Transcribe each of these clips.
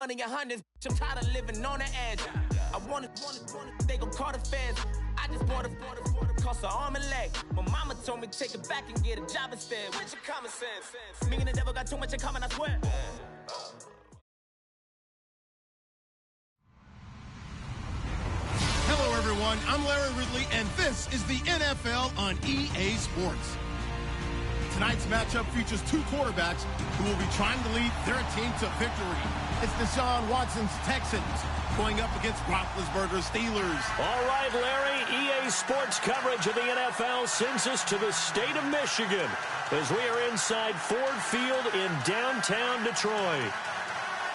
money and hundreds, I'm tired of living on the edge. I wanna, they gon' call the feds. I just bought a cost an arm and leg. My mama told me take it back and get a job instead. Where's your common sense? Me and the devil got too much in common, I swear. Hello, everyone. I'm Larry Ridley, and this is the NFL on EA Sports. Tonight's matchup features two quarterbacks who will be trying to lead their team to victory. It's Deshaun Watson's Texans going up against Roethlisberger's Steelers. All right, Larry, EA Sports coverage of the NFL sends us to the state of Michigan as we are inside Ford Field in downtown Detroit.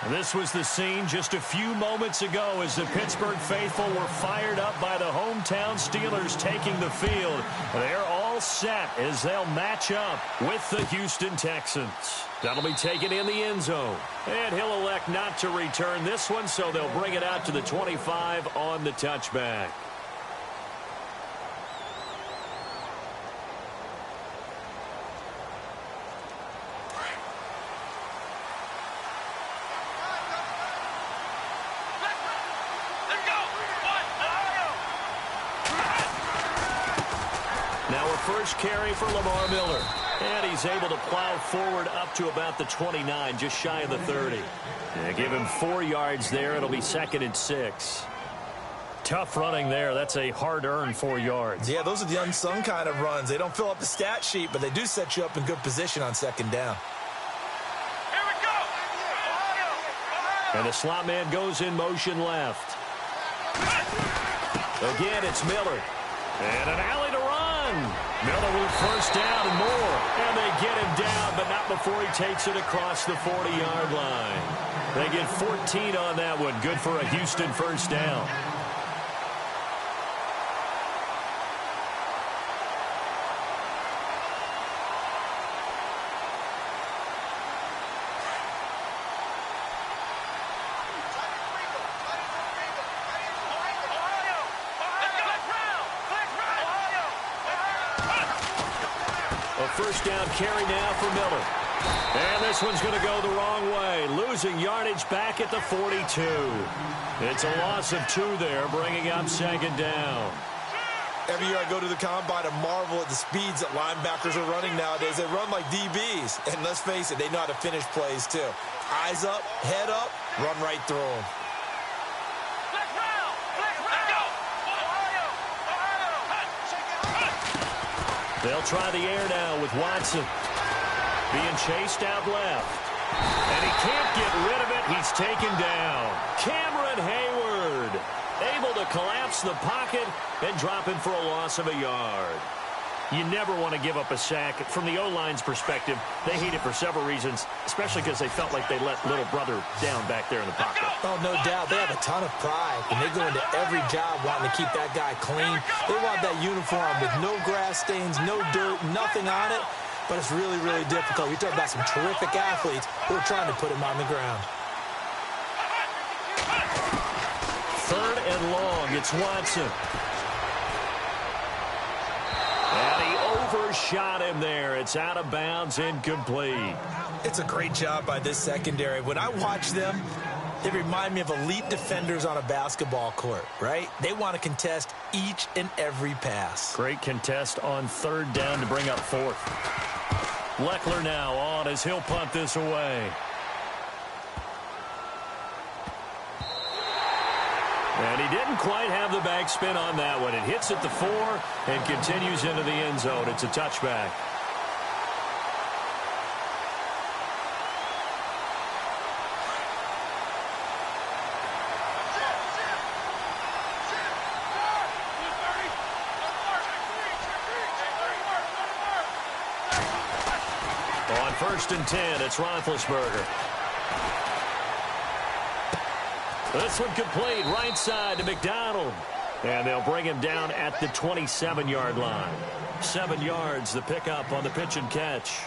This was the scene just a few moments ago as the Pittsburgh faithful were fired up by the hometown Steelers taking the field. They're all set as they'll match up with the Houston Texans. That'll be taken in the end zone. And he'll elect not to return this one, so they'll bring it out to the 25 on the touchback. First carry for Lamar Miller. And he's able to plow forward up to about the 29, just shy of the 30. Give him 4 yards there. It'll be 2nd and 6. Tough running there. That's a hard-earned 4 yards. Yeah, those are the unsung kind of runs. They don't fill up the stat sheet, but they do set you up in good position on 2nd down. Here we go! And the slot man goes in motion left. Again, it's Miller. And an alley to run. Miller with first down and more. And they get him down, but not before he takes it across the 40-yard line. They get 14 on that one. Good for a Houston first down. First down carry now for Miller. And this one's going to go the wrong way. Losing yardage back at the 42. It's a loss of 2 there, bringing up 2nd down. Every year I go to the combine and marvel at the speeds that linebackers are running nowadays. They run like DBs. And let's face it, they know how to finish plays too. Eyes up, head up, run right through them. They'll try the air now with Watson. Being chased out left. And he can't get rid of it. He's taken down. Cameron Hayward able to collapse the pocket and drop him for a loss of a yard. You never want to give up a sack. From the O-line's perspective, they hate it for several reasons, especially because they felt like they let little brother down back there in the pocket. Oh, no doubt. They have a ton of pride, and they go into every job wanting to keep that guy clean. They want that uniform with no grass stains, no dirt, nothing on it, but it's really, really difficult. You're talking about some terrific athletes who are trying to put him on the ground. 3rd and long. It's Watson. And he overshot him there. It's out of bounds, incomplete. It's a great job by this secondary. When I watch them, they remind me of elite defenders on a basketball court, right? They want to contest each and every pass. Great contest on 3rd down to bring up 4th. Leckler now on as he'll punt this away. And he didn't quite have the backspin on that one. It hits at the 4 and continues into the end zone. It's a touchback. On 1st and 10, it's Roethlisberger. This one complete, right side to McDonald. And they'll bring him down at the 27-yard line. 7 yards, the pickup on the pitch and catch.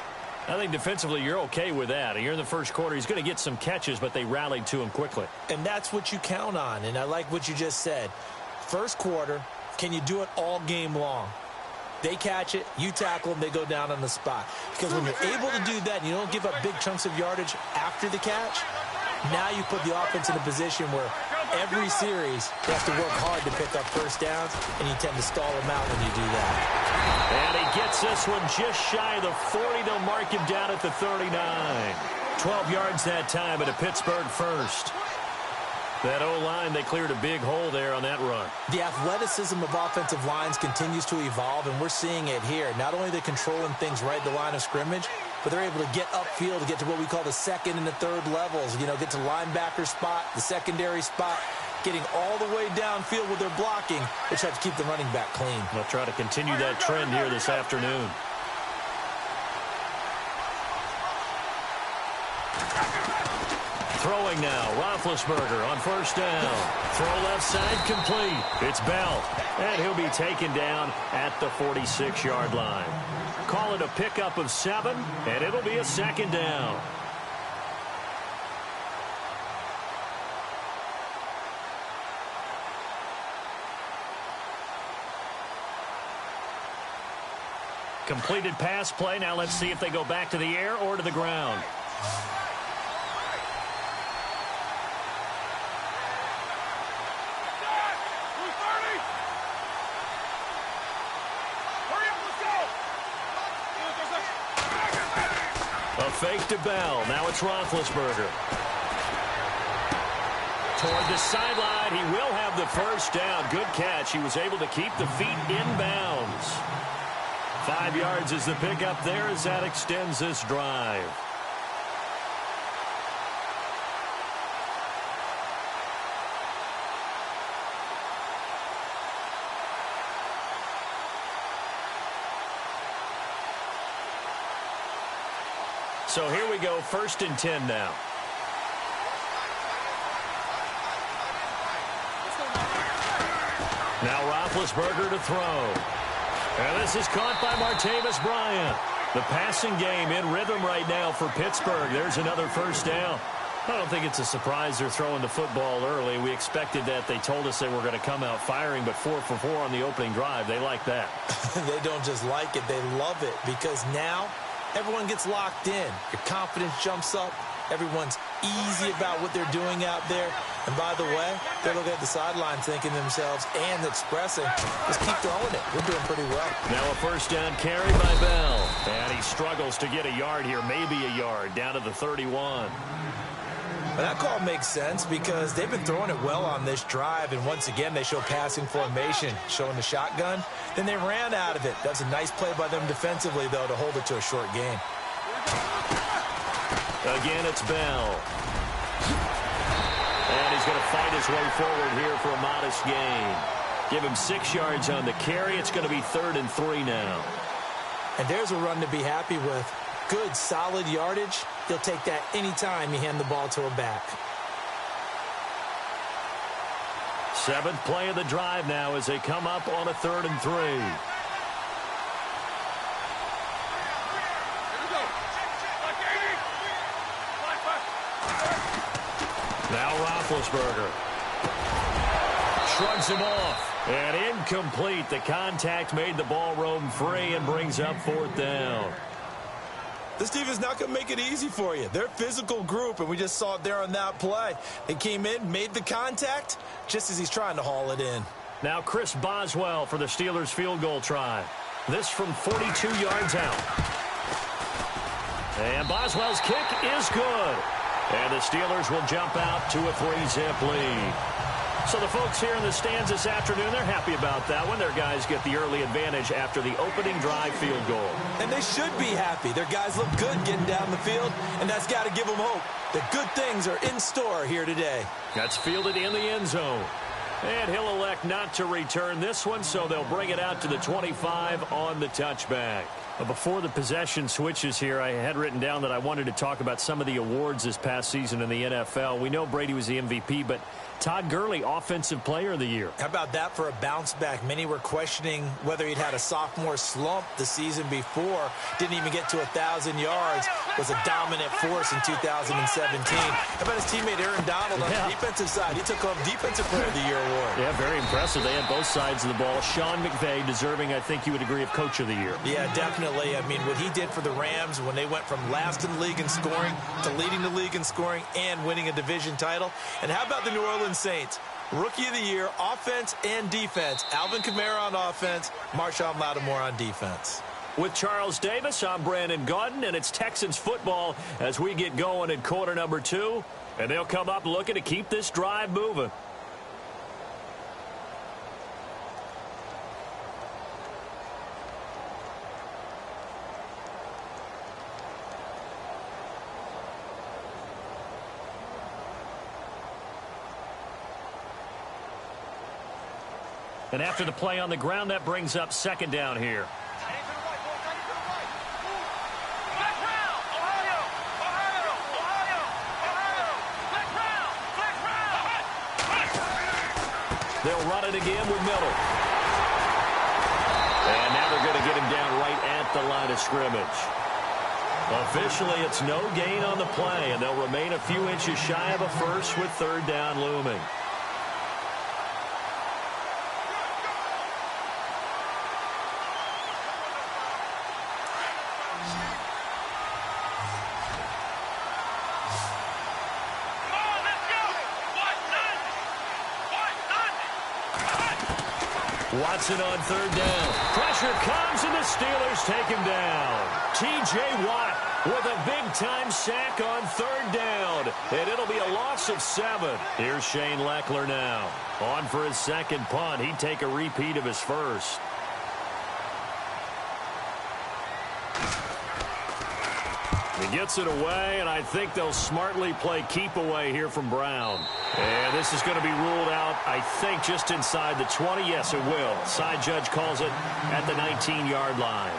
I think defensively you're okay with that. Here in the first quarter, he's going to get some catches, but they rallied to him quickly. And that's what you count on, and I like what you just said. First quarter, can you do it all game long? They catch it, you tackle them, they go down on the spot. Because when you're able to do that and you don't give up big chunks of yardage after the catch, Now you put the offense in a position where every series you have to work hard to pick up first downs, and you tend to stall them out when you do that. And he gets this one just shy of the 40. They'll mark him down at the 39. 12 yards that time at a Pittsburgh first. That O-line, they cleared a big hole there on that run. The athleticism of offensive lines continues to evolve, and we're seeing it here. Not only are they controlling things right at the line of scrimmage, but they're able to get upfield to get to what we call the second and the third levels. You know, get to linebacker spot, the secondary spot, getting all the way downfield with their blocking, which have to keep the running back clean. They'll try to continue that trend here this afternoon. Throwing now, Roethlisberger on first down. Throw left side, complete. It's Bell, and he'll be taken down at the 46-yard line. Call it a pickup of 7, and it'll be a second down. Completed pass play. Now let's see if they go back to the air or to the ground. A fake to Bell. Now it's Roethlisberger. Toward the sideline. He will have the first down. Good catch. He was able to keep the feet in bounds. 5 yards is the pickup there as that extends this drive. So here we go, 1st and 10 now. Now Roethlisberger to throw. And this is caught by Martavis Bryant. The passing game in rhythm right now for Pittsburgh. There's another first down. I don't think it's a surprise they're throwing the football early. We expected that. They told us they were going to come out firing, but 4 for 4 on the opening drive. They like that. They don't just like it, they love it, because now everyone gets locked in. Your confidence jumps up. Everyone's easy about what they're doing out there. And by the way, they're looking at the sideline thinking to themselves and expressing, just keep throwing it. We're doing pretty well. Now a first down carry by Bell. And he struggles to get a yard here, maybe a yard, down to the 31. Well, that call makes sense because they've been throwing it well on this drive, and once again they show passing formation, showing the shotgun. Then they ran out of it. That's a nice play by them defensively, though, to hold it to a short gain. Again, it's Bell. And he's going to fight his way forward here for a modest gain. Give him 6 yards on the carry. It's going to be 3rd and 3 now. And there's a run to be happy with. Good, solid yardage. He'll take that anytime you hand the ball to a back. 7th play of the drive now as they come up on a 3rd and 3. Now Roethlisberger shrugs him off, and incomplete. The contact made the ball roam free and brings up 4th down. This team is not going to make it easy for you. They're a physical group, and we just saw it there on that play. They came in, made the contact, just as he's trying to haul it in. Now Chris Boswell for the Steelers field goal try. This from 42 yards out. And Boswell's kick is good. And the Steelers will jump out to a 3-zip lead. So the folks here in the stands this afternoon, they're happy about that one. Their guys get the early advantage after the opening drive field goal. And they should be happy. Their guys look good getting down the field, and that's got to give them hope that good things are in store here today. That's fielded in the end zone. And he'll elect not to return this one, so they'll bring it out to the 25 on the touchback. Before the possession switches here, I had written down that I wanted to talk about some of the awards this past season in the NFL. We know Brady was the MVP, but Todd Gurley, Offensive Player of the Year. How about that for a bounce back? Many were questioning whether he'd had a sophomore slump the season before. Didn't even get to 1,000 yards. Was a dominant force in 2017. How about his teammate Aaron Donald on the defensive side? He took home Defensive Player of the Year award. Yeah, very impressive. They had both sides of the ball. Sean McVay deserving, I think you would agree, of Coach of the Year. Yeah, definitely. definitely. I mean, what he did for the Rams when they went from last in the league in scoring to leading the league in scoring and winning a division title. And how about the New Orleans Saints? Rookie of the year, offense and defense. Alvin Kamara on offense, Marshawn Lattimore on defense. With Charles Davis, I'm Brandon Gaudin, and it's Texans football as we get going in quarter number 2. And they'll come up looking to keep this drive moving. And after the play on the ground, that brings up second down here. They'll run it again with Miller. And now they're going to get him down right at the line of scrimmage. Officially, it's no gain on the play, and they'll remain a few inches shy of a first with third down looming. Watson on third down. Pressure comes, and the Steelers take him down. T.J. Watt with a big-time sack on third down, and it'll be a loss of 7. Here's Shane Leckler now. On for his second punt. He'd take a repeat of his first. He gets it away, and I think they'll smartly play keep away here from Brown. And this is going to be ruled out, I think, just inside the 20. Yes, it will. Side judge calls it at the 19-yard line.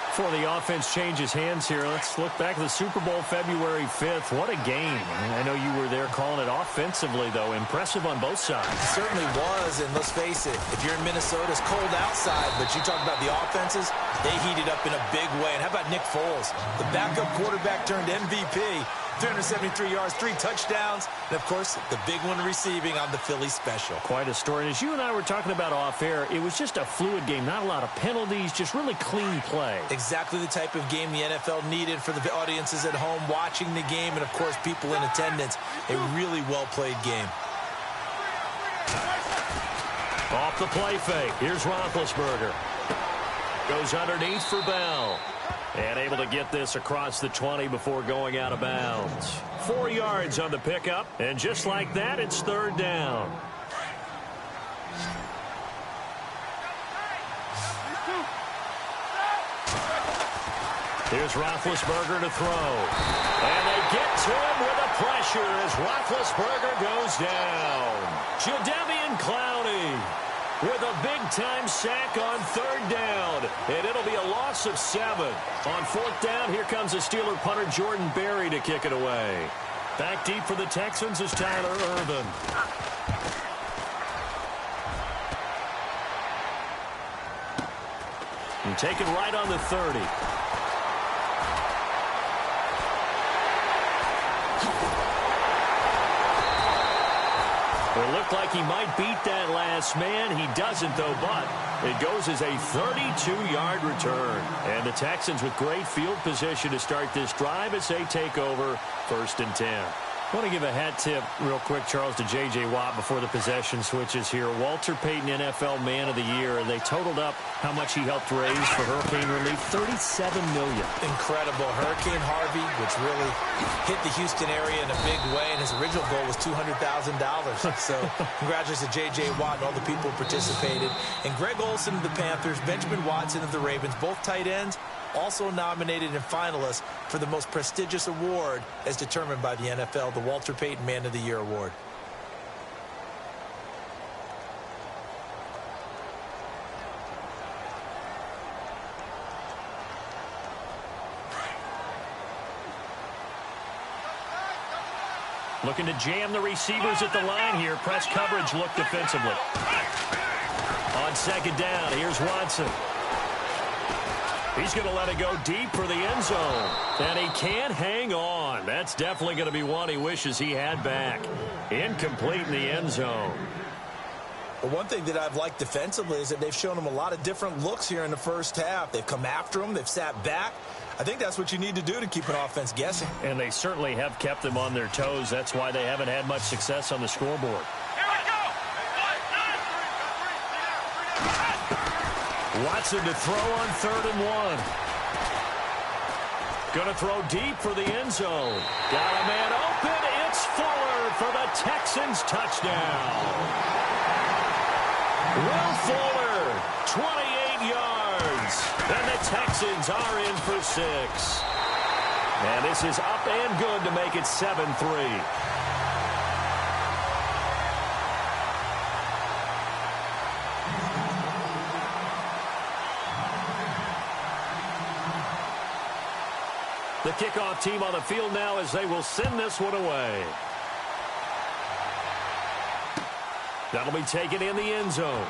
Before the offense changes hands here, let's look back at the Super Bowl February 5th. What a game. I know you were there calling it offensively, though. Impressive on both sides. It certainly was, and let's face it, if you're in Minnesota, it's cold outside, but you talk about the offenses, they heated up in a big way. And how about Nick Foles? The backup quarterback turned MVP. 373 yards, 3 touchdowns, and, of course, the big one receiving on the Philly special. Quite a story. And as you and I were talking about off-air, it was just a fluid game. Not a lot of penalties, just really clean play. Exactly the type of game the NFL needed for the audiences at home watching the game and, of course, people in attendance. A really well-played game. Off the play fake. Here's Roethlisberger. Goes underneath for Bell. And able to get this across the 20 before going out of bounds. 4 yards on the pickup. And just like that, it's third down. Here's Roethlisberger to throw. And they get to him with a pressure as Roethlisberger goes down. Jadeveon Clowney with a big-time sack on third down. And it'll be a loss of 7. On fourth down, here comes the Steeler punter Jordan Berry to kick it away. Back deep for the Texans is Tyler Ervin. And taken right on the 30. It looked like he might beat that last man. He doesn't, though, but it goes as a 32-yard return. And the Texans with great field position to start this drive as they take over 1st and 10. I want to give a hat tip real quick, Charles, to J.J. Watt before the possession switches here. Walter Payton, NFL Man of the Year, and they totaled up how much he helped raise for hurricane relief, $37 million. Incredible. Hurricane Harvey, which really hit the Houston area in a big way, and his original goal was $200,000. So congratulations to J.J. Watt and all the people who participated. And Greg Olsen of the Panthers, Benjamin Watson of the Ravens, both tight ends, also nominated and finalists for the most prestigious award as determined by the NFL, the Walter Payton Man of the Year Award. Looking to jam the receivers at the line here. Press coverage look defensively. On second down, here's Watson. He's going to let it go deep for the end zone. And he can't hang on. That's definitely going to be one he wishes he had back. Incomplete in the end zone. But one thing that I've liked defensively is that they've shown him a lot of different looks here in the first half. They've come after him. They've sat back. I think that's what you need to do to keep an offense guessing. And they certainly have kept them on their toes. That's why they haven't had much success on the scoreboard. Here we go. Watson to throw on 3rd and 1. Going to throw deep for the end zone. Got a man open. It's Fuller for the Texans touchdown. Will Fuller, 28 yards. And the Texans are in for 6. And this is up and good to make it 7-3. The kickoff team on the field now as they will send this one away. That'll be taken in the end zone.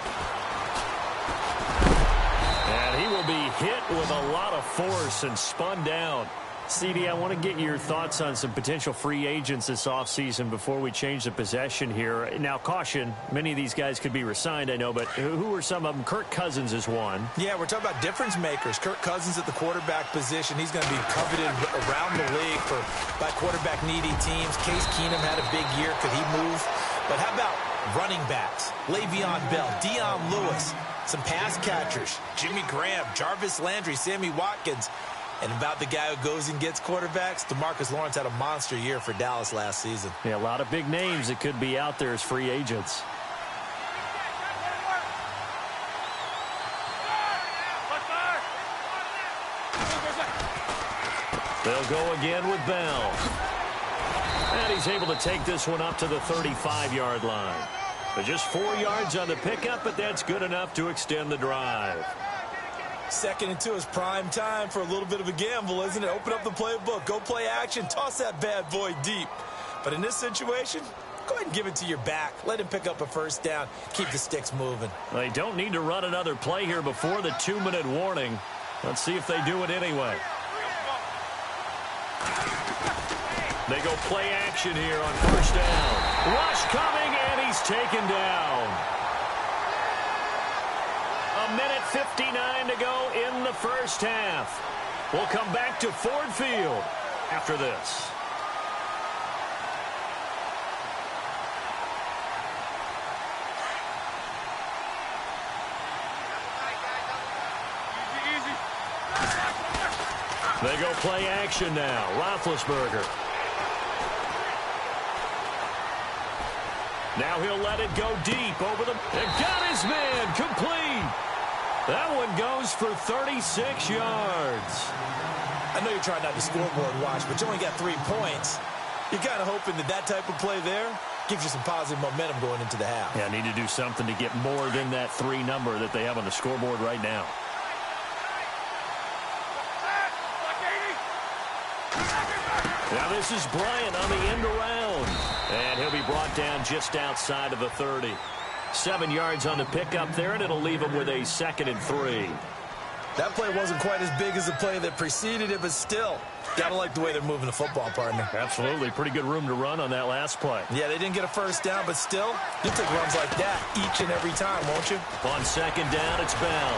And he will be hit with a lot of force and spun down. CD, I want to get your thoughts on some potential free agents this offseason before we change the possession here. Now, caution, many of these guys could be re-signed, I know, but who are some of them? Kirk Cousins is one. Yeah, we're talking about difference makers. Kirk Cousins at the quarterback position. He's going to be coveted around the league by quarterback-needy teams. Case Keenum had a big year. Could he move? But how about running backs? Le'Veon Bell, Dion Lewis, some pass catchers, Jimmy Graham, Jarvis Landry, Sammy Watkins. And about the guy who goes and gets quarterbacks, DeMarcus Lawrence had a monster year for Dallas last season. Yeah, a lot of big names that could be out there as free agents. They'll go again with Bell. And he's able to take this one up to the 35-yard line. But just 4 yards on the pickup, but that's good enough to extend the drive. 2nd and 2 is prime time for a little bit of a gamble, isn't it? Open up the playbook, go play action, toss that bad boy deep. But in this situation, go ahead and give it to your back. Let him pick up a first down, keep the sticks moving. They don't need to run another play here before the 2-minute warning. Let's see if they do it anyway. They go play action here on first down. Rush coming, and he's taken down. 1:59 to go in the first half. We'll come back to Ford Field after this. They go play action now. Roethlisberger. Now he'll let it go deep over the... And got his man complete. That one goes for 36 yards. I know you're trying not to scoreboard watch, but you only got 3 points. You're kind of hoping that type of play there gives you some positive momentum going into the half. Yeah, need to do something to get more than that 3 number that they have on the scoreboard right now. Now this is Bryant on the end around. And he'll be brought down just outside of the 30. 7 yards on the pickup there, and it'll leave him with a 2nd and 3. That play wasn't quite as big as the play that preceded it, but still, gotta like the way they're moving the football, partner. Absolutely. Pretty good room to run on that last play. Yeah, they didn't get a first down, but still, you'll take runs like that each and every time, won't you? On 2nd down, it's Bell.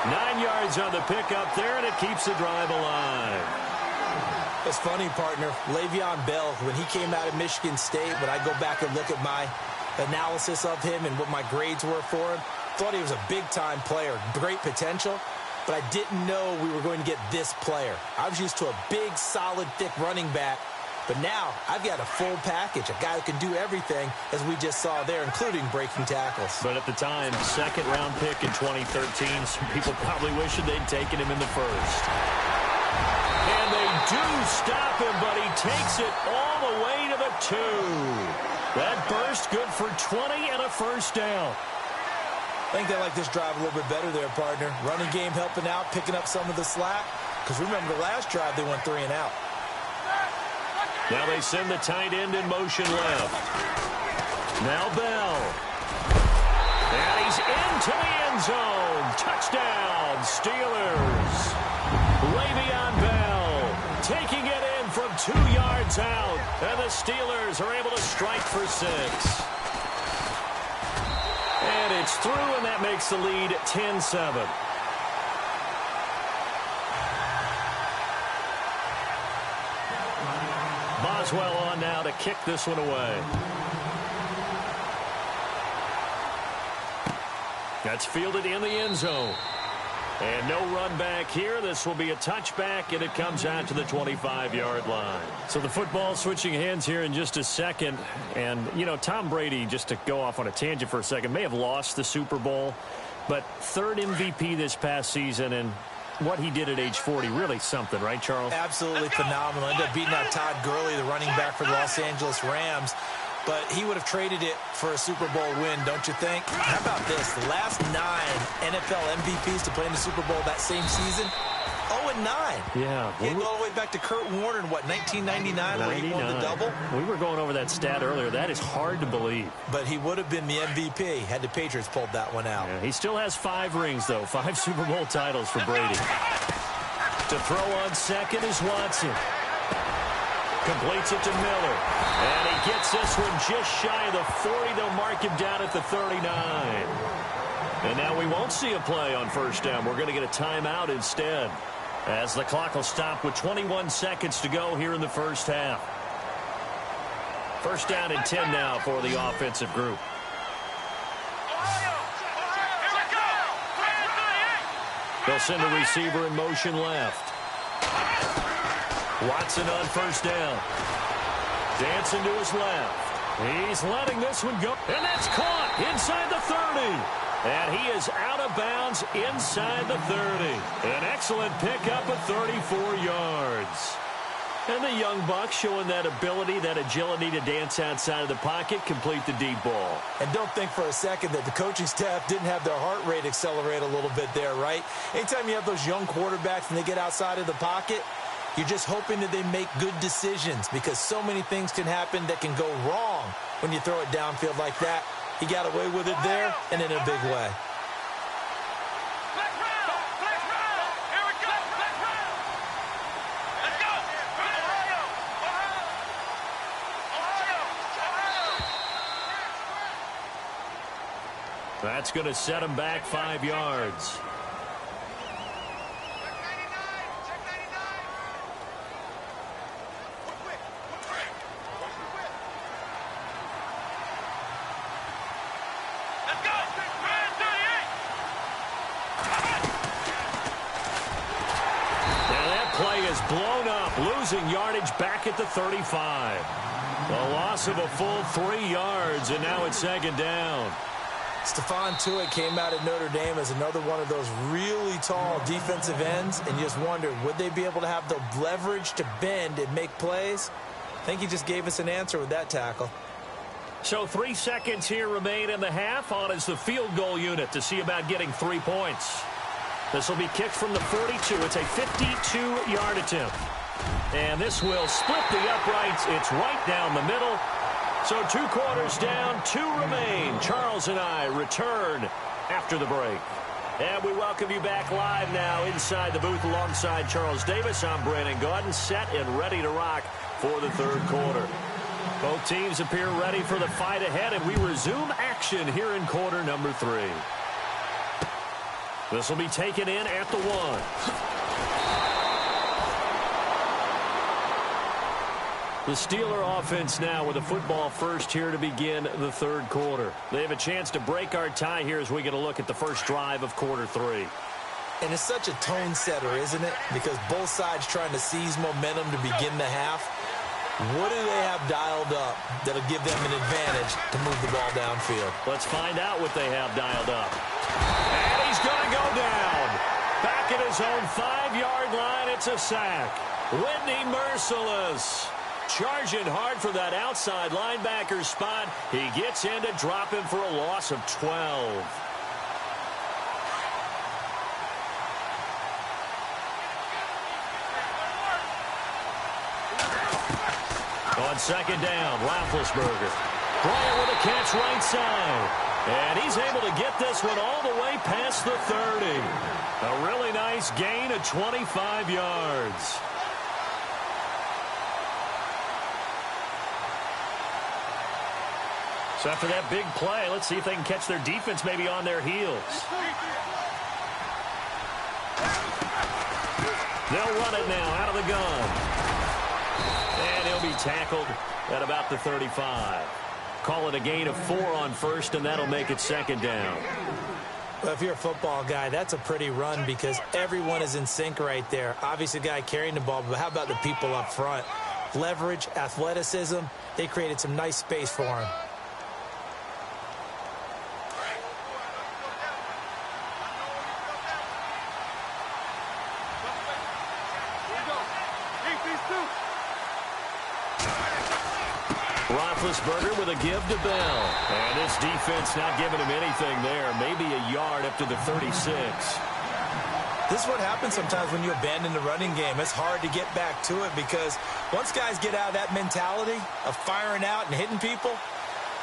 9 yards on the pickup there, and it keeps the drive alive. It's funny, partner. Le'Veon Bell, when he came out of Michigan State, when I go back and look at my analysis of him and what my grades were for him, thought he was a big-time player, great potential, but I didn't know we were going to get this player. I was used to a big, solid, thick running back, but now I've got a full package, a guy who can do everything, as we just saw there, including breaking tackles. But at the time, 2nd-round pick in 2013, some people probably wishing they'd taken him in the first. And they do stop him, but he takes it all the way to the 2. That burst good for 20 and a first down. I think they like this drive a little bit better there, partner. Running game helping out, picking up some of the slack. Because remember, the last drive they went 3 and out. Now they send the tight end in motion left. Now Bell. And he's into the end zone. Touchdown, Steelers. Le'Veon Bell taking it in from 2 yards out. And the Steelers are able to strike for 6. And it's through, and that makes the lead 10-7. Boswell on now to kick this one away. That's fielded in the end zone. And no run back here. This will be a touchback, and it comes out to the 25-yard line. So the football switching hands here in just a second. And, you know, Tom Brady, just to go off on a tangent for a second, may have lost the Super Bowl, but 3rd MVP this past season, and what he did at age 40, really something, right, Charles? Absolutely phenomenal. Ended up beating out Todd Gurley, the running back for the Los Angeles Rams. But he would have traded it for a Super Bowl win, don't you think? How about this? The last 9 NFL MVPs to play in the Super Bowl that same season, 0-9. Yeah. Getting all the way back to Kurt Warner in, what, 1999, where he won the double? We were going over that stat earlier. That is hard to believe. But he would have been the MVP had the Patriots pulled that one out. Yeah, he still has 5 rings, though. 5 Super Bowl titles for Brady. To throw on second is Watson. Completes it to Miller. And he gets this one just shy of the 40. They'll mark him down at the 39. And now we won't see a play on first down. We're going to get a timeout instead, as the clock will stop with 21 seconds to go here in the first half. First down and 10 now for the offensive group. They'll send the receiver in motion left. Watson on first down. Dancing to his left. He's letting this one go. And that's caught inside the 30. And he is out of bounds inside the 30. An excellent pickup of 34 yards. And the young buck showing that ability, that agility to dance outside of the pocket, complete the deep ball. And don't think for a second that the coaching staff didn't have their heart rate accelerate a little bit there, right? Anytime you have those young quarterbacks and they get outside of the pocket, you're just hoping that they make good decisions, because so many things can happen that can go wrong when you throw it downfield like that. He got away with it there and in a big way. That's going to set him back 5 yards. Blown up, losing yardage back at the 35. A loss of a full 3 yards, and now it's second down. Stephon Tuitt came out at Notre Dame as another one of those really tall defensive ends, and you just wonder, would they be able to have the leverage to bend and make plays? I think he just gave us an answer with that tackle. So 3 seconds here remain in the half. On is the field goal unit to see about getting 3 points. This will be kicked from the 42. It's a 52-yard attempt. And this will split the uprights. It's right down the middle. So 2 quarters down, 2 remain. Charles and I return after the break. And we welcome you back live now inside the booth alongside Charles Davis. I'm Brandon Gaudin, set and ready to rock for the third quarter. Both teams appear ready for the fight ahead, and we resume action here in quarter number 3. This will be taken in at the 1. The Steeler offense now with the football first here to begin the third quarter. They have a chance to break our tie here as we get a look at the first drive of quarter 3. And it's such a tone setter, isn't it? Because both sides trying to seize momentum to begin the half. What do they have dialed up that'll give them an advantage to move the ball downfield? Let's find out what they have dialed up. And he's going to go down. Back at his own 5-yard line, it's a sack. Whitney Merciless charging hard for that outside linebacker spot. He gets in to drop him for a loss of 12. On second down, Roethlisberger. Bryant with a catch right side. And he's able to get this one all the way past the 30. A really nice gain of 25 yards. So after that big play, let's see if they can catch their defense maybe on their heels. They'll run it now out of the gun. And he'll be tackled at about the 35. Call it a gain of 4 on first, and that'll make it second down. Well, if you're a football guy, that's a pretty run because everyone is in sync right there. Obviously, the guy carrying the ball, but how about the people up front? Leverage, athleticism, they created some nice space for him. Roethlisberger with a give to Bell. And this defense not giving him anything there. Maybe a yard up to the 36. This is what happens sometimes when you abandon the running game. It's hard to get back to it because once guys get out of that mentality of firing out and hitting people,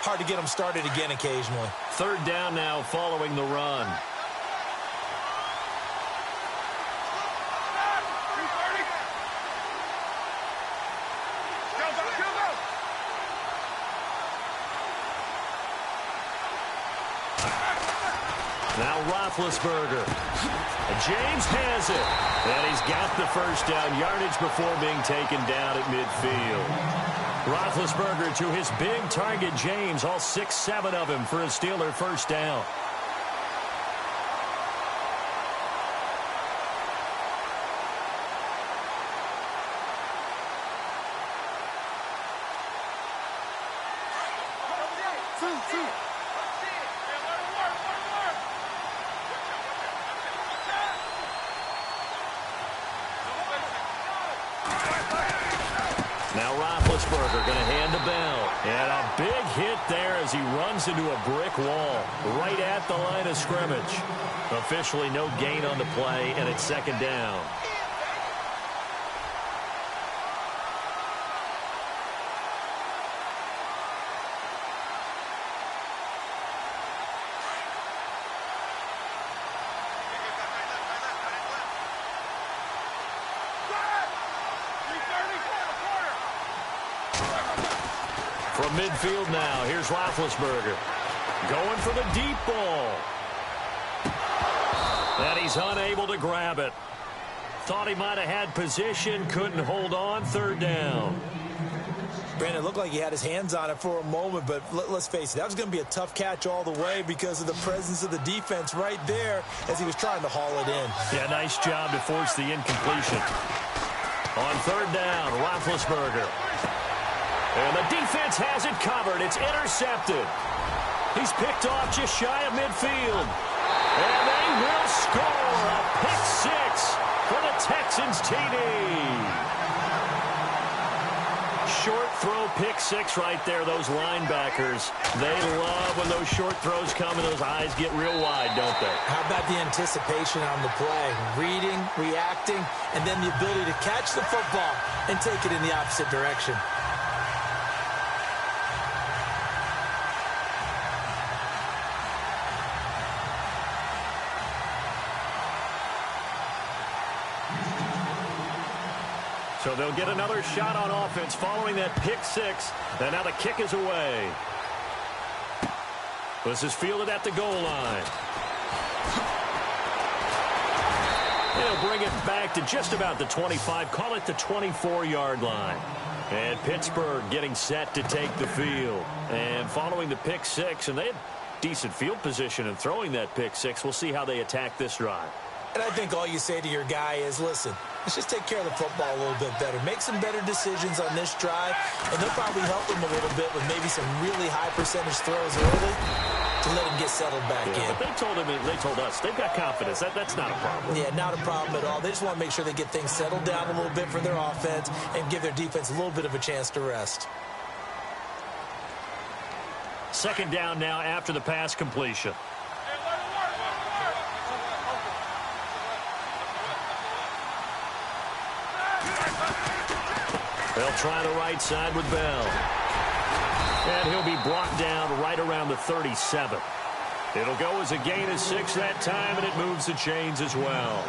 hard to get them started again occasionally. Third down now following the run. Now Roethlisberger. James has it. And he's got the first down yardage before being taken down at midfield. Roethlisberger to his big target, James, all 6-7 of him for a Steeler first down. Now Roethlisberger going to hand to Bell. And a big hit there as he runs into a brick wall right at the line of scrimmage. Officially no gain on the play, and it's second down. From midfield now, here's Roethlisberger. Going for the deep ball. And he's unable to grab it. Thought he might have had position, couldn't hold on, third down. Brandon, it looked like he had his hands on it for a moment, but let's face it, that was going to be a tough catch all the way because of the presence of the defense right there as he was trying to haul it in. Yeah, nice job to force the incompletion. On third down, Roethlisberger. And the defense has it covered. It's intercepted. He's picked off just shy of midfield. And they will score a pick six for the Texans TD. Short throw pick six right there, those linebackers. They love when those short throws come and those eyes get real wide, don't they? How about the anticipation on the play? Reading, reacting, and then the ability to catch the football and take it in the opposite direction. So they'll get another shot on offense following that pick six. And now the kick is away. This is fielded at the goal line. They'll bring it back to just about the 25. Call it the 24-yard line. And Pittsburgh getting set to take the field. And following the pick six, and they had decent field position in throwing that pick six. We'll see how they attack this drive. And I think all you say to your guy is, listen, let's just take care of the football a little bit better. Make some better decisions on this drive, and they'll probably help him a little bit with maybe some really high percentage throws early to let him get settled back in. But they told us they've got confidence. That's not a problem. Yeah, not a problem at all. They just want to make sure they get things settled down a little bit for their offense and give their defense a little bit of a chance to rest. Second down now after the pass completion. They'll try the right side with Bell. And he'll be brought down right around the 37. It'll go as a gain of 6 that time, and it moves the chains as well.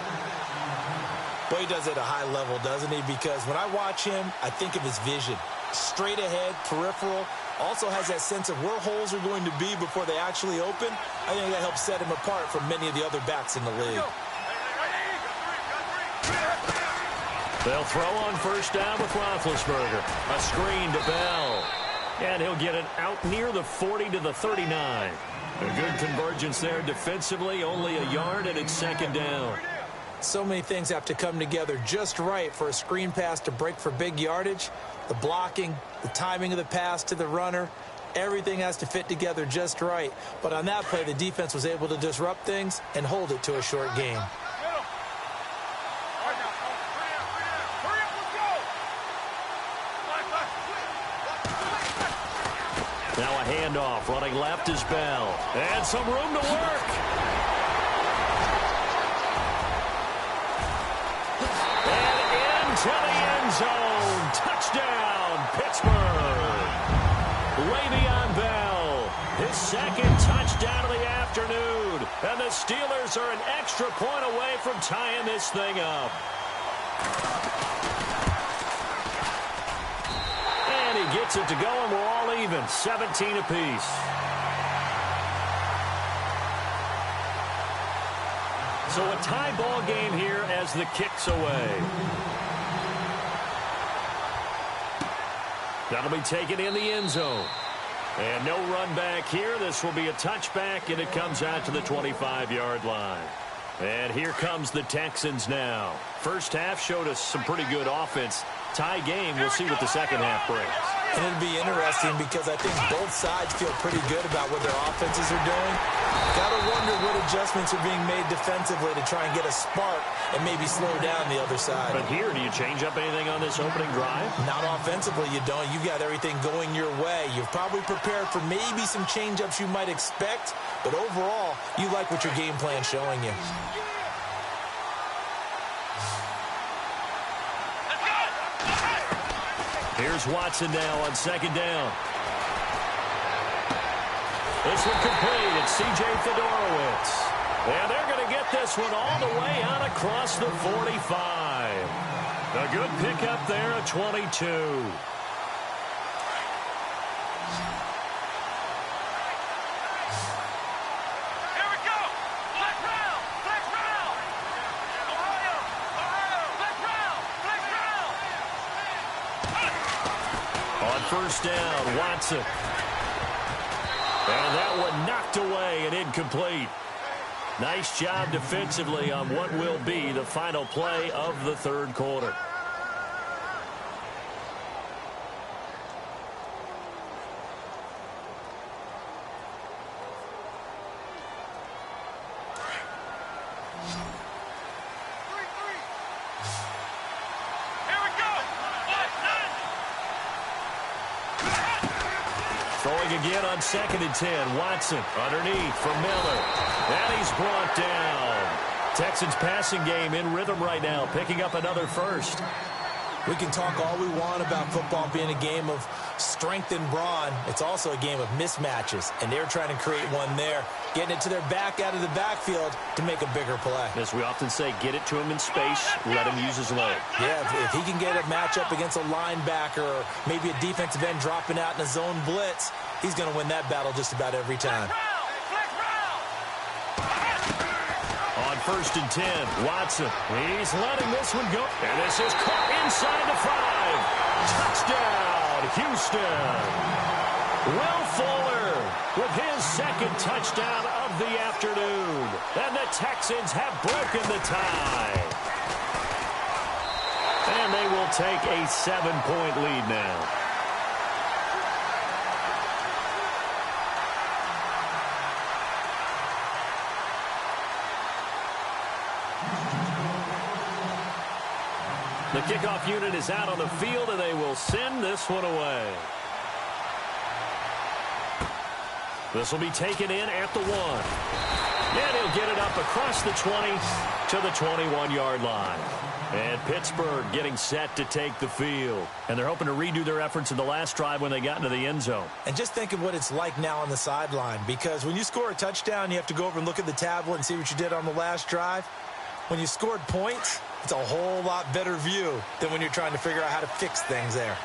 Boy, he does it at a high level, doesn't he? Because when I watch him, I think of his vision. Straight ahead, peripheral, Also has that sense of where holes are going to be before they actually open. I think that helps set him apart from many of the other backs in the league. They'll throw on first down with Roethlisberger. A screen to Bell. And he'll get it out near the 40 to the 39. A good convergence there defensively, only a yard, and it's second down. So many things have to come together just right for a screen pass to break for big yardage. The blocking, the timing of the pass to the runner, everything has to fit together just right. But on that play, the defense was able to disrupt things and hold it to a short game. Now a handoff, running left is Bell. And some room to work. And into the end zone. Touchdown, Pittsburgh. Le'Veon Bell, his second touchdown of the afternoon. And the Steelers are an extra point away from tying this thing up. And he gets it to go, and we're all even, 17 apiece. So a tie ball game here as the kick's away. That'll be taken in the end zone. And no run back here. This will be a touchback, and it comes out to the 25-yard line. And here comes the Texans now. First half showed us some pretty good offense. Tie game, we'll see what the second half brings. And it'll be interesting because I think both sides feel pretty good about what their offenses are doing. Got to wonder what adjustments are being made defensively to try and get a spark and maybe slow down the other side. But here, do you change up anything on this opening drive? Not offensively, you don't. You've got everything going your way. You've probably prepared for maybe some change-ups you might expect, but overall, you like what your game plan's showing you. Here's Watson now on second down. This one complete. It's C.J. Fedorowicz. And they're going to get this one all the way out across the 45. A good pickup there at 22. First down, Watson. And that one knocked away and incomplete. Nice job defensively on what will be the final play of the third quarter. Again on second and 10. Watson underneath for Miller. And he's brought down. Texans passing game in rhythm right now, picking up another first. We can talk all we want about football being a game of strength and brawn. It's also a game of mismatches, and they're trying to create one there, getting it to their back out of the backfield to make a bigger play. As we often say, get it to him in space, let him use his leg. Yeah, if he can get a matchup against a linebacker or maybe a defensive end dropping out in a zone blitz, he's going to win that battle just about every time. On first and 10, Watson. He's letting this one go. And this is caught inside the 5. Touchdown, Houston. Will Fuller with his second touchdown of the afternoon. And the Texans have broken the tie. And they will take a 7-point lead now. The kickoff unit is out on the field, and they will send this one away. This will be taken in at the 1. And he'll get it up across the 20 to the 21-yard line. And Pittsburgh getting set to take the field. And they're hoping to redo their efforts in the last drive when they got into the end zone. And just think of what it's like now on the sideline. Because when you score a touchdown, you have to go over and look at the tablet and see what you did on the last drive. When you scored points, it's a whole lot better view than when you're trying to figure out how to fix things there.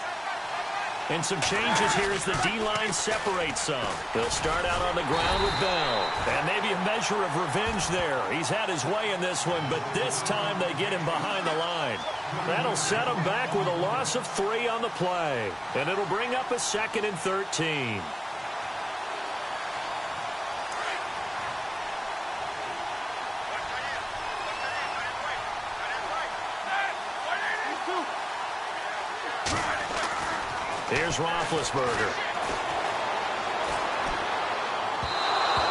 And some changes here as the D-line separates some. They'll start out on the ground with Bell. And maybe a measure of revenge there. He's had his way in this one, but this time they get him behind the line. That'll set him back with a loss of 3 on the play. And it'll bring up a 2nd and 13. Here's Roethlisberger.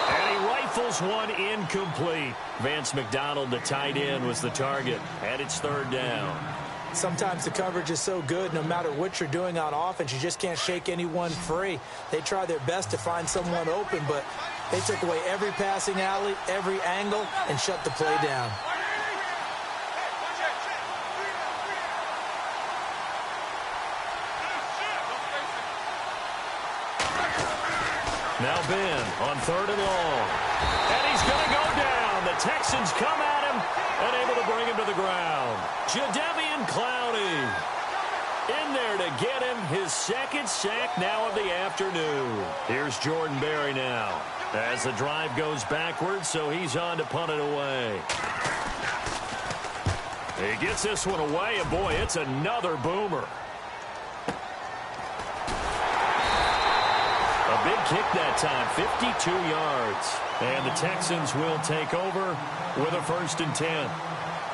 And he rifles one incomplete. Vance McDonald, the tight end, was the target. And it's 3rd down. Sometimes the coverage is so good, no matter what you're doing on offense, you just can't shake anyone free. They try their best to find someone open, but they took away every passing alley, every angle, and shut the play down. Now Ben on 3rd and long. And he's going to go down. The Texans come at him and able to bring him to the ground. Jadeveon Clowney in there to get him his 2nd sack now of the afternoon. Here's Jordan Berry now as the drive goes backwards, so he's on to punt it away. He gets this one away, and boy, it's another boomer. A big kick that time, 52 yards. And the Texans will take over with a 1st and 10.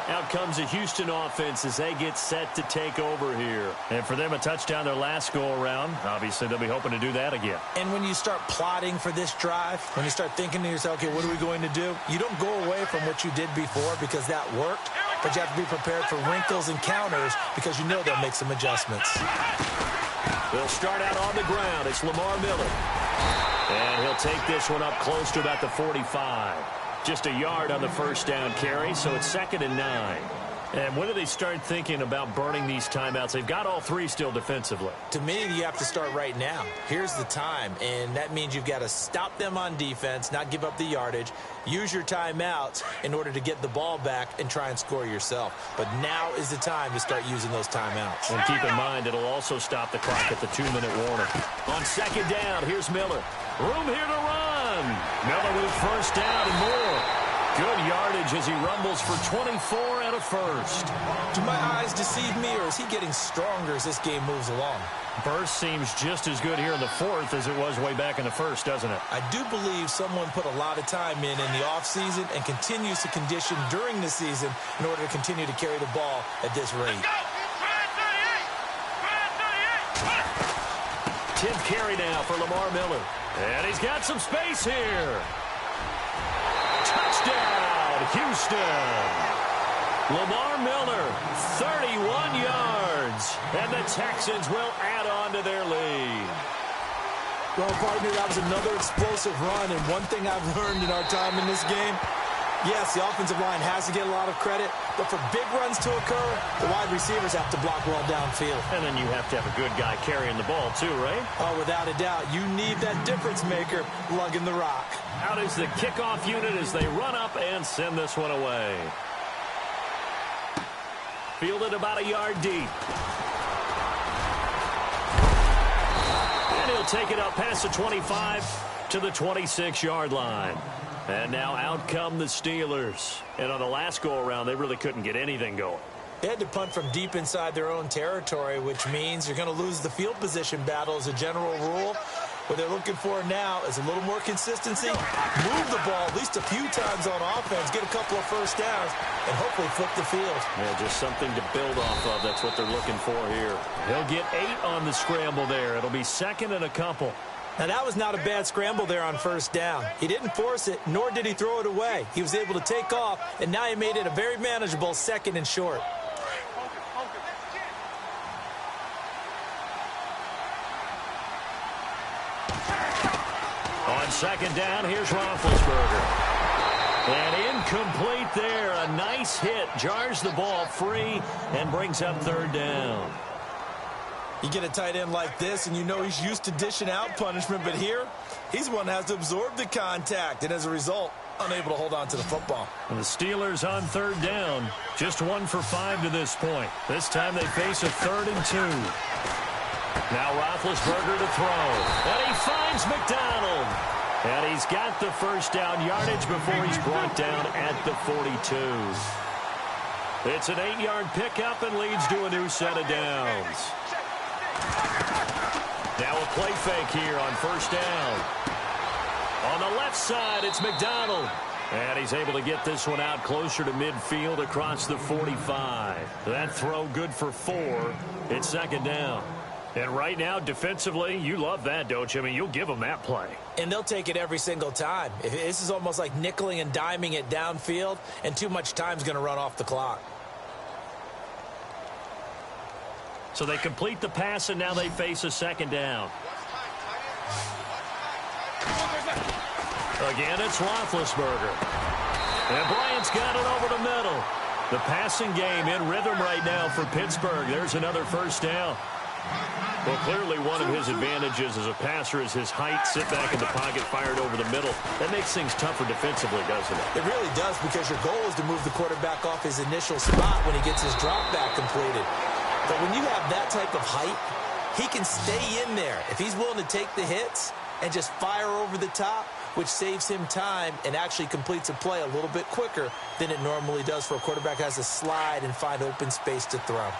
Out comes the Houston offense as they get set to take over here. And for them, a touchdown their last go-around. Obviously, they'll be hoping to do that again. And when you start plotting for this drive, when you start thinking to yourself, okay, what are we going to do? You don't go away from what you did before because that worked. But you have to be prepared for wrinkles and counters because you know they'll make some adjustments. They'll start out on the ground. It's Lamar Miller. And he'll take this one up close to about the 45. Just a yard on the 1st down carry, so it's 2nd and 9. And when do they start thinking about burning these timeouts? They've got all 3 still defensively. To me, you have to start right now. Here's the time, and that means you've got to stop them on defense, not give up the yardage, use your timeouts in order to get the ball back and try and score yourself. But now is the time to start using those timeouts. And keep in mind, it'll also stop the clock at the 2-minute warning. On 2nd down, here's Miller. Room here to run. Miller with 1st down and more. Good yardage as he rumbles for 24 and a 1st. Do my eyes deceive me, or is he getting stronger as this game moves along? Burst seems just as good here in the 4th as it was way back in the 1st, doesn't it? I do believe someone put a lot of time in the offseason and continues to condition during the season in order to continue to carry the ball at this rate. 10th carry now for Lamar Miller. And he's got some space here. Touchdown, Houston. Lamar Miller, 31 yards. And the Texans will add on to their lead. Well, partner, that was another explosive run. And one thing I've learned in our time in this game, yes, the offensive line has to get a lot of credit, but for big runs to occur, the wide receivers have to block well downfield. And then you have to have a good guy carrying the ball too, right? Oh, without a doubt. You need that difference maker lugging the rock. Out is the kickoff unit as they run up and send this one away. Fielded about a yard deep. And he'll take it up past the 25 to the 26-yard line. And now out come the Steelers. And on the last go-around, they really couldn't get anything going. They had to punt from deep inside their own territory, which means you're going to lose the field position battle as a general rule. What they're looking for now is a little more consistency, move the ball at least a few times on offense, get a couple of 1st downs, and hopefully flip the field. Yeah, just something to build off of. That's what they're looking for here. He'll get 8 on the scramble there. It'll be 2nd and a couple. Now, that was not a bad scramble there on 1st down. He didn't force it, nor did he throw it away. He was able to take off, and now he made it a very manageable 2nd and short. On 2nd down, here's Roethlisberger. And incomplete there. A nice hit. Jars the ball free and brings up 3rd down. You get a tight end like this, and you know he's used to dishing out punishment, but here, he's the one that has to absorb the contact, and as a result, unable to hold on to the football. And the Steelers on 3rd down, just 1 for 5 to this point. This time they face a 3rd and 2. Now Roethlisberger to throw. And he finds McDonald. And he's got the first down yardage before he's brought down at the 42. It's an 8-yard pickup and leads to a new set of downs. Now a play fake here on first down. On the left side, it's McDonald. And he's able to get this one out closer to midfield across the 45. That throw good for 4. It's second down. And right now, defensively, you love that, don't you? I mean, you'll give them that play. And they'll take it every single time. This is almost like nickeling and diming it downfield, and too much time's going to run off the clock. So they complete the pass, and now they face a second down. Again, it's Roethlisberger. And Bryant's got it over the middle. The passing game in rhythm right now for Pittsburgh. There's another first down. Well, clearly one of his advantages as a passer is his height. Sit back in the pocket, fired over the middle. That makes things tougher defensively, doesn't it? It really does, because your goal is to move the quarterback off his initial spot when he gets his drop back completed. But when you have that type of height, he can stay in there. If he's willing to take the hits and just fire over the top, which saves him time and actually completes a play a little bit quicker than it normally does for a quarterback who has to slide and find open space to throw.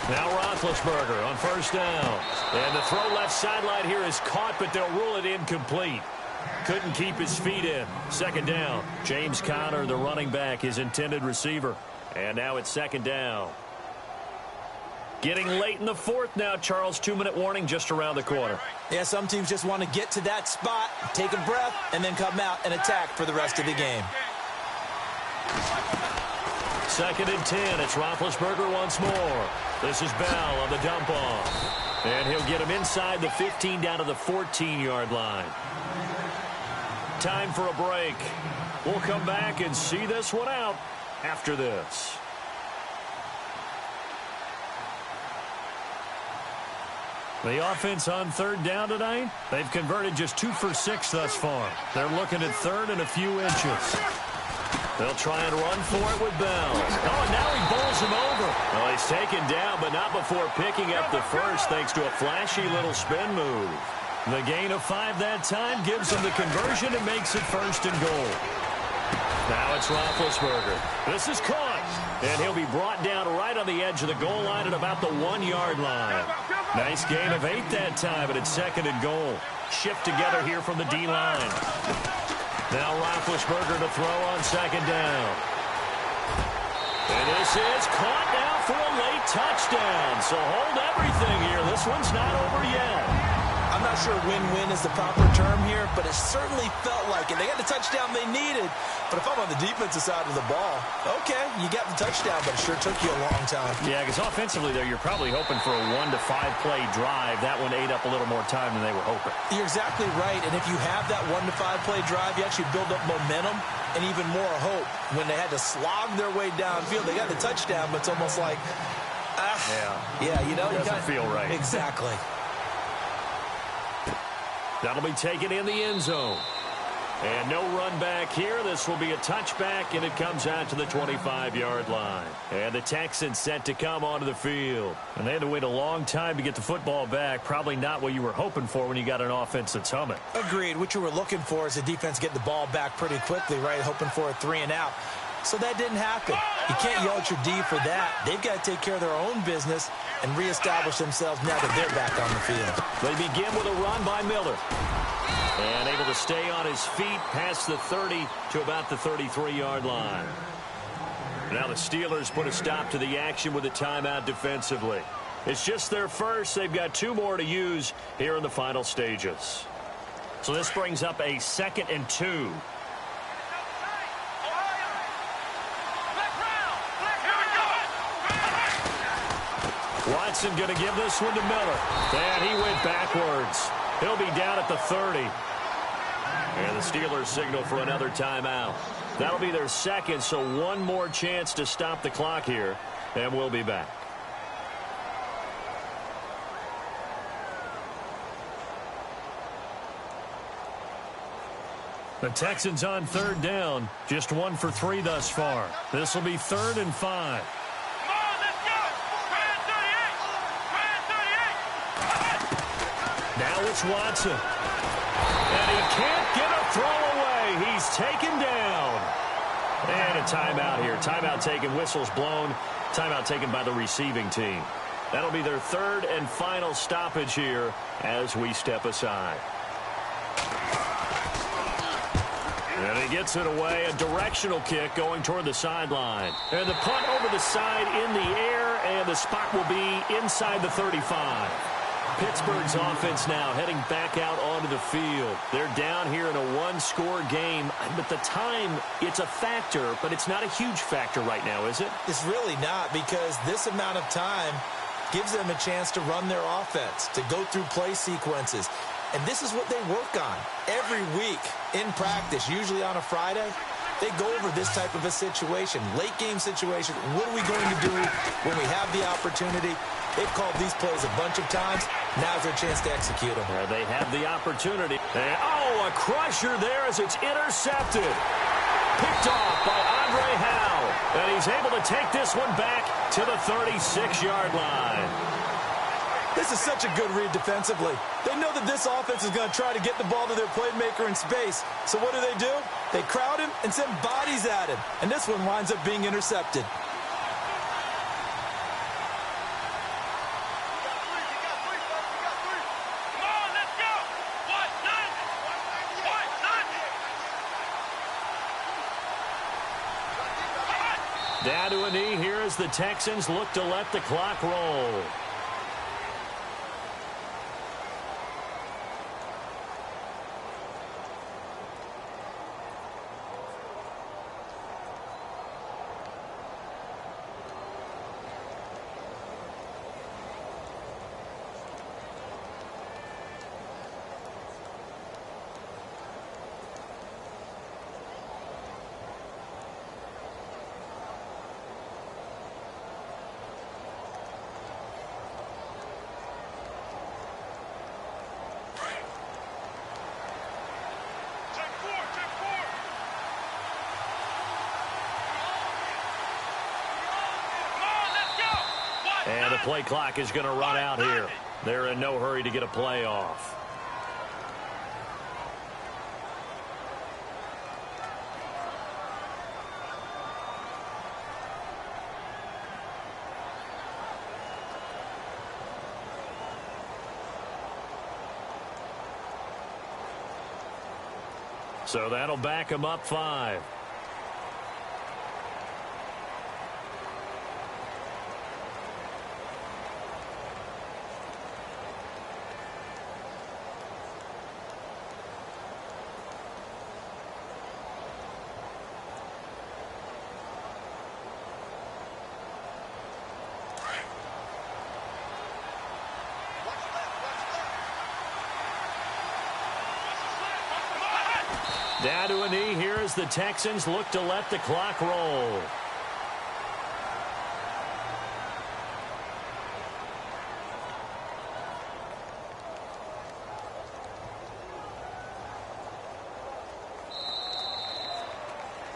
Now Roethlisberger on first down. And the throw left sideline here is caught, but they'll rule it incomplete. Couldn't keep his feet in. Second down. James Conner, the running back, his intended receiver. And now it's second down. Getting late in the fourth now, Charles. 2-minute warning just around the corner. Yeah, some teams just want to get to that spot, take a breath, and then come out and attack for the rest of the game. Second and 10. It's Roethlisberger once more. This is Bell on the dump off. And he'll get him inside the 15 down to the 14-yard line. Time for a break. We'll come back and see this one out after this. The offense on third down tonight, they've converted just 2 for 6 thus far. They're looking at third and a few inches. They'll try and run for it with Bell. Oh, and now he bowls him over. Well, he's taken down, but not before picking up the first thanks to a flashy little spin move. The gain of 5 that time gives him the conversion and makes it first and goal. Now it's Roethlisberger. This is caught. And he'll be brought down right on the edge of the goal line at about the 1-yard line. Nice gain of 8 that time, but it's second and goal. Shift together here from the D-line. Now Roethlisberger to throw on second down. And this is caught now for a late touchdown. So hold everything here. This one's not over yet. I'm not sure win-win is the proper term here, but it certainly felt like it. They got the touchdown they needed, but if I'm on the defensive side of the ball, okay, you got the touchdown, but it sure took you a long time. Yeah, because offensively there, you're probably hoping for a 1 to 5 play drive. That one ate up a little more time than they were hoping. You're exactly right, and if you have that 1 to 5 play drive, you actually build up momentum and even more hope. When they had to slog their way downfield, they got the touchdown, but it's almost like, you know, it doesn't feel right. Exactly. That'll be taken in the end zone. And no run back here. This will be a touchback, and it comes out to the 25-yard line. And the Texans set to come onto the field. And they had to wait a long time to get the football back. Probably not what you were hoping for when you got an offense that's humming. Agreed. What you were looking for is the defense get the ball back pretty quickly, right? Hoping for a 3 and out. So that didn't happen. You can't yell at your D for that. They've got to take care of their own business and reestablish themselves now that they're back on the field. They begin with a run by Miller. And able to stay on his feet past the 30 to about the 33-yard line. Now the Steelers put a stop to the action with a timeout defensively. It's just their first. They've got 2 more to use here in the final stages. So this brings up a 2nd and 2. Watson going to give this one to Miller. And he went backwards. He'll be down at the 30. And the Steelers signal for another timeout. That'll be their second, so 1 more chance to stop the clock here. And we'll be back. The Texans on third down. Just 1 for 3 thus far. This will be 3rd and 5. Come on, let's go. Brand 38. Now it's Watson. And he can't get a throw away. He's taken down. And a timeout here. Timeout taken, whistles blown. Timeout taken by the receiving team. That'll be their 3rd and final stoppage here as we step aside. And he gets it away, a directional kick going toward the sideline. And the punt over the side in the air, and the spot will be inside the 35. Pittsburgh's offense now heading back out onto the field. They're down here in a 1-score game, but the time, it's a factor, but it's not a huge factor right now, is it? It's really not, because this amount of time gives them a chance to run their offense, to go through play sequences. And this is what they work on every week in practice, usually on a Friday. They go over this type of a situation, late-game situation. What are we going to do when we have the opportunity? They've called these plays a bunch of times. Now's their chance to execute them. They have the opportunity. And, oh, a crusher there as it's intercepted. Picked off by Andre Howe. And he's able to take this one back to the 36-yard line. This is such a good read defensively. They know that this offense is going to try to get the ball to their playmaker in space. So what do? They crowd him and send bodies at him. And this one winds up being intercepted. Down to a knee here as the Texans look to let the clock roll. And the play clock is going to run out here. They're in no hurry to get a play off. So that'll back him up 5. Down to a knee here as the Texans look to let the clock roll.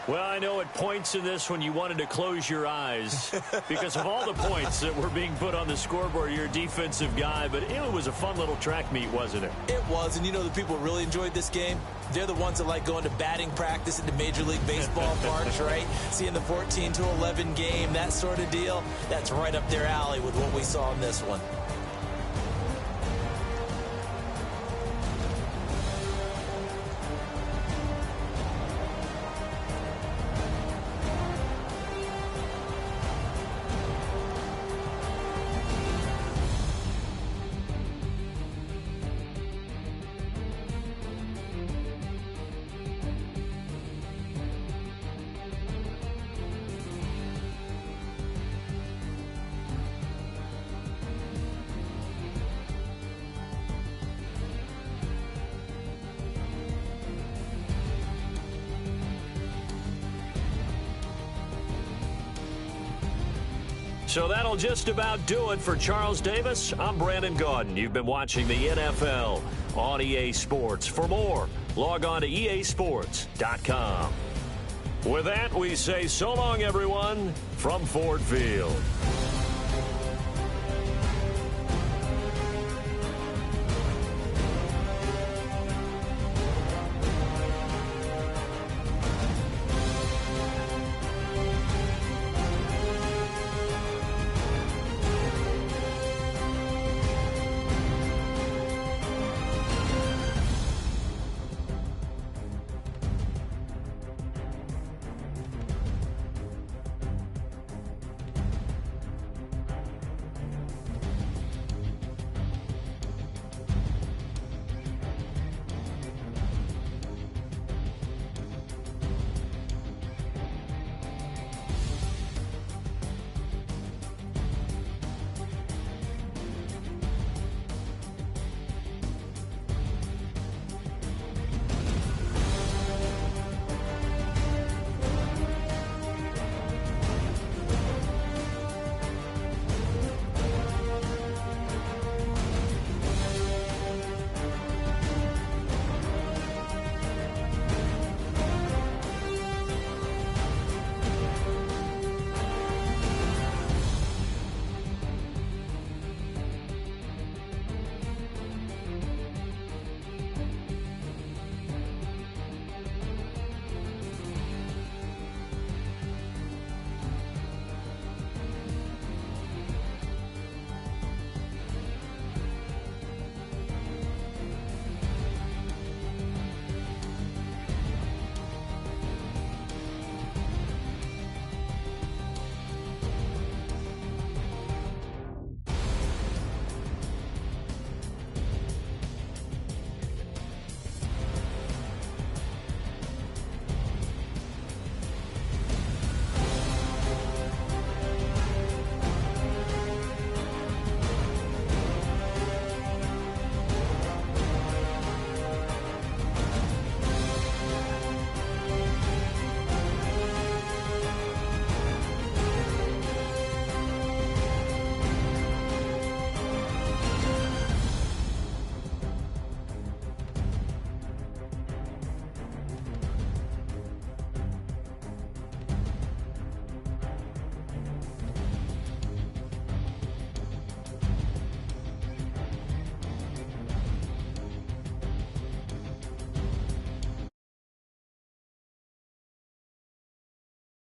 Well, I know at points in this when you wanted to close your eyes because of all the points that were being put on the scoreboard. You're a defensive guy, but it was a fun little track meet, wasn't it? It was, and you know the people who really enjoyed this game? They're the ones that like going to batting practice at the Major League Baseball parks, right? Seeing the 14-11 game, that sort of deal. That's right up their alley with what we saw in this one. So that'll just about do it for Charles Davis. I'm Brandon Gaudin. You've been watching the NFL on EA Sports. For more, log on to easports.com. With that, we say so long, everyone, from Ford Field.